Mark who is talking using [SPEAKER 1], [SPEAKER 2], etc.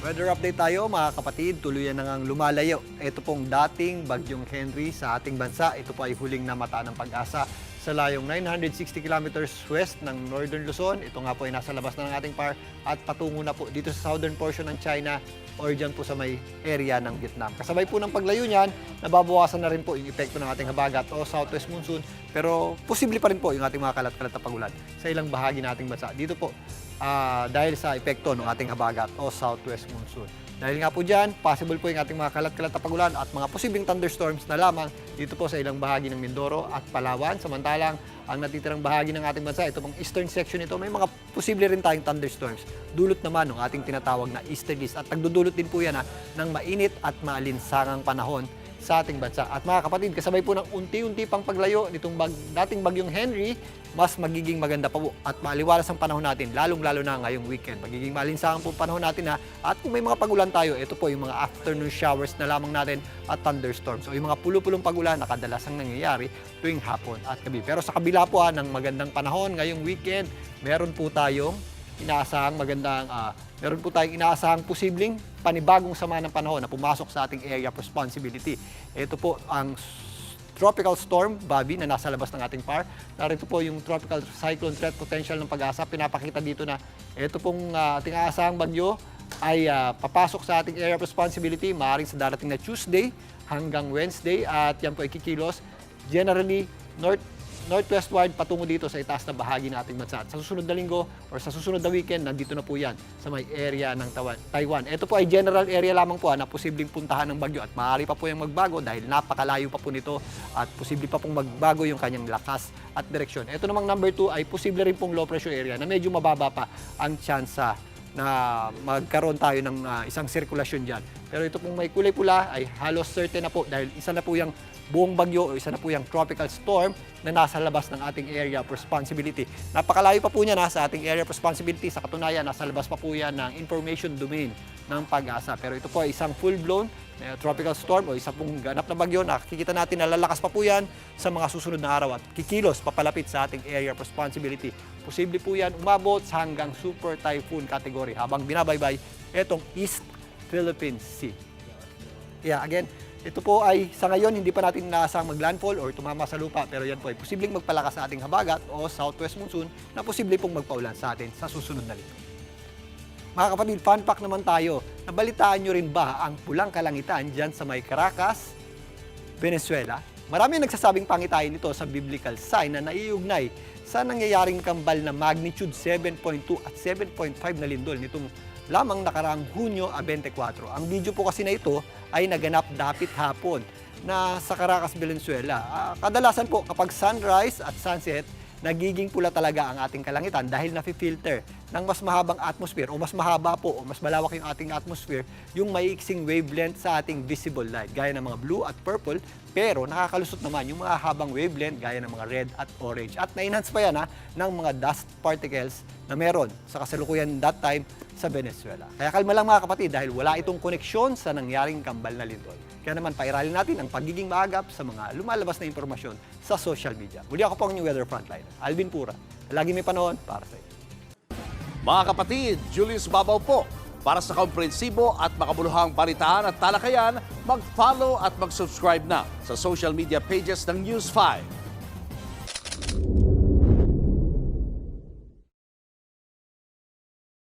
[SPEAKER 1] Weather update tayo mga kapatid, tuluyan na ngang lumalayo. Ito pong dating Bagyong Henry sa ating bansa. Ito po ay huling namata ng Pag-asa sa layong 960 kilometers west ng Northern Luzon. Ito nga po ay nasa labas na ng ating PAR at patungo na po dito sa southern portion ng China or dyan po sa may area ng Vietnam. Kasabay po ng paglayo niyan, nababawasan na rin po yung epekto ng ating habagat o southwest monsoon. Pero posible pa rin po yung ating mga kalat-kalat na pagulan sa ilang bahagi ng ating bansa. Dito po, dahil sa epekto ng ating habagat o southwest monsoon. Dahil nga po dyan, possible po yung ating mga kalat-kalat na pagulan at mga posibleng thunderstorms na lamang dito po sa ilang bahagi ng Mindoro at Palawan. Samantalang, ang natitirang bahagi ng ating bansa, ito pong eastern section ito, may mga posible rin tayong thunderstorms. Dulot naman ng ating tinatawag na easterlies at nagdudulot din po yan ng mainit at maalinsangang panahon sa ating bansa. At mga kapatid, kasabay po ng unti-unti pang paglayo nitong dating Bagyong Henry, mas magiging maganda pa po at maaliwalas ang panahon natin, lalong-lalo na ngayong weekend. Magiging malinsangan po panahon natin At kung may mga pagulan tayo, ito po yung mga afternoon showers na lamang natin at thunderstorms. O yung mga pulo-pulong pagulan na kadalasang nangyayari tuwing hapon at gabi. Pero sa kabila po ng magandang panahon ngayong weekend, meron po tayong inaasahang posibleng panibagong sama ng panahon na pumasok sa ating area of responsibility. Ito po ang tropical storm, Bobby, na nasa labas ng ating PAR. Narito po yung tropical cyclone threat potential ng Pag-asa. Pinapakita dito na ito pong ating aasahang bagyo ay papasok sa ating area of responsibility maaaring sa darating na Tuesday hanggang Wednesday at yan po ay kikilos generally northwestward patungo dito sa itaas na bahagi ng ating bansa. At sa susunod na linggo or sa susunod na weekend, nandito na po yan sa may area ng Taiwan. Ito po ay general area lamang po na posibleng puntahan ng bagyo at maaari pa po yung magbago dahil napakalayo pa po nito at posible pa pong magbago yung kanyang lakas at direksyon. Ito namang number 2 ay posible rin pong low pressure area na medyo mababa pa ang tsansa na magkaroon tayo ng isang sirkulasyon dyan. Pero ito pong may kulay pula ay halos certain na po dahil isa na po yung buong bagyo o isa na po yung tropical storm na nasa labas ng ating area of responsibility. Napakalayo pa po niya sa ating area of responsibility. Sa katunayan, nasa labas pa po yan ng information domain ng Pag-asa. Pero ito po ay isang full-blown tropical storm o isa pong ganap na bagyo. Nakikita natin na lalakas pa po yan sa mga susunod na araw at kikilos papalapit sa ating area of responsibility. Posible po yan umabot hanggang super typhoon category habang binabaybay itong East Philippine Sea. Yeah, again, ito po ay sa ngayon hindi pa natin inaasang maglandfall or tumama sa lupa pero yan po ay posibleng magpalakas sa ating habagat o southwest monsoon na posible pong magpaulan sa atin sa susunod na linggo. Mga kapatid, fun fact naman tayo. Nabalitaan nyo rin ba ang pulang kalangitan dyan sa may Caracas, Venezuela? Marami nagsasabing pangitain ito sa biblical sign na naiugnay sa nangyayaring kambal na magnitude 7.2 at 7.5 na lindol nitong lamang nakaraang Hunyo 24. Ang video po kasi na ito ay naganap dapit hapon na sa Caracas, Venezuela. Kadalasan po kapag sunrise at sunset, nagiging pula talaga ang ating kalangitan dahil nafi-filter ng mas mahabang atmosphere o mas mahaba po o mas malawak yung ating atmosphere yung maiiksing wavelength sa ating visible light gaya ng mga blue at purple pero nakakalusot naman yung mga habang wavelength gaya ng mga red at orange at na-enhance pa yan ng mga dust particles na meron sa kasalukuyan that time sa Venezuela. Kaya kalma lang mga kapatid dahil wala itong koneksyon sa nangyaring kambal na lindol. Kaya naman pairalin natin ang pagiging maagap sa mga lumalabas na impormasyon sa social media. Muli ako po ang inyong weather frontliner, Alvin Pura. Lagi may panahon para sa inyo.
[SPEAKER 2] Mga kapatid, Julius Babaw po. Para sa komprehensibo at makabuluhang balitaan at talakayan, mag-follow at mag-subscribe na sa social media pages ng News 5.